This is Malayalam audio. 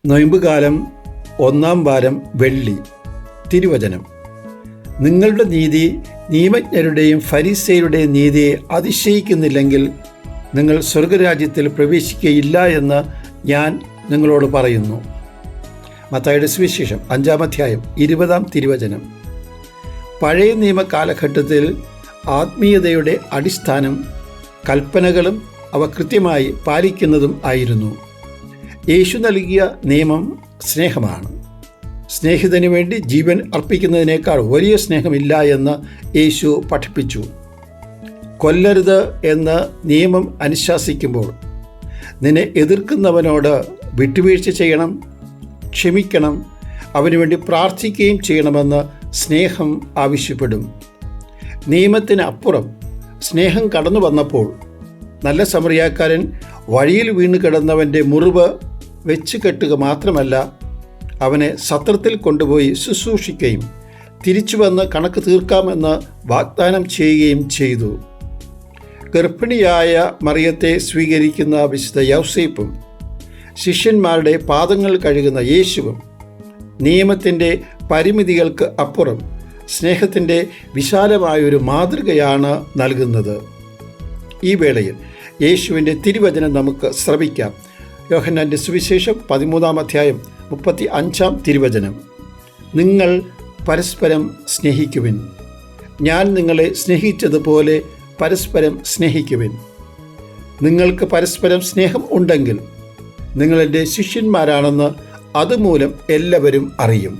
നൊയമ്പുകാലം 1-ാം വാരം വെള്ളി. തിരുവചനം: നിങ്ങളുടെ നീതി നിയമജ്ഞരുടെയും ഫരിസേയരുടെയും നീതിയെ അതിശയിക്കുന്നില്ലെങ്കിൽ നിങ്ങൾ സ്വർഗരാജ്യത്തിൽ പ്രവേശിക്കുകയില്ല എന്ന് ഞാൻ നിങ്ങളോട് പറയുന്നു. മത്തായിയുടെ സുവിശേഷം 5-ാം അധ്യായം 20-ാം തിരുവചനം. പഴയ നിയമ കാലഘട്ടത്തിൽ ആത്മീയതയുടെ അടിസ്ഥാനം കൽപ്പനകളും അവ കൃത്യമായി പാലിക്കുന്നതും ആയിരുന്നു. യേശു നൽകിയ നിയമം സ്നേഹമാണ്. സ്നേഹിതന് വേണ്ടി ജീവൻ അർപ്പിക്കുന്നതിനേക്കാൾ വലിയ സ്നേഹമില്ല എന്ന് യേശു പഠിപ്പിച്ചു. കൊല്ലരുത് എന്ന് നിയമം അനുശാസിക്കുമ്പോൾ നിന്നെ എതിർക്കുന്നവനോട് വിട്ടുവീഴ്ച ചെയ്യണം, ക്ഷമിക്കണം, അവന് വേണ്ടി പ്രാർത്ഥിക്കുകയും ചെയ്യണമെന്ന് സ്നേഹം ആവശ്യപ്പെടും. നിയമത്തിന് അപ്പുറം സ്നേഹം കടന്നു വന്നപ്പോൾ നല്ല സമറിയാക്കാരൻ വഴിയിൽ വീണ് കിടന്നവൻ്റെ മുറിവ് വെച്ച് കെട്ടുക മാത്രമല്ല, അവനെ സത്രത്തിൽ കൊണ്ടുപോയി ശുശ്രൂഷിക്കുകയും തിരിച്ചു വന്ന് കണക്ക് തീർക്കാമെന്ന് വാഗ്ദാനം ചെയ്യുകയും ചെയ്തു. ഗർഭിണിയായ മറിയത്തെ സ്വീകരിക്കുന്ന വിശുദ്ധ യൗസേപ്പും ശിഷ്യന്മാരുടെ പാദങ്ങൾ കഴുകുന്ന യേശുവും നിയമത്തിൻ്റെ പരിമിതികൾക്ക് അപ്പുറം സ്നേഹത്തിൻ്റെ വിശാലമായൊരു മാതൃകയാണ് നൽകുന്നത്. ഈ വേളയിൽ യേശുവിൻ്റെ തിരുവചനം നമുക്ക് ശ്രവിക്കാം. യോഹന്നാൻ്റെ സുവിശേഷം 13-ാം അധ്യായം 35-ാം തിരുവചനം: നിങ്ങൾ പരസ്പരം സ്നേഹിക്കുവിൻ. ഞാൻ നിങ്ങളെ സ്നേഹിച്ചതുപോലെ പരസ്പരം സ്നേഹിക്കുവിൻ. നിങ്ങൾക്ക് പരസ്പരം സ്നേഹം ഉണ്ടെങ്കിൽ നിങ്ങൾ എൻ്റെ ശിഷ്യന്മാരാണെന്ന് അതുമൂലം എല്ലാവരും അറിയും.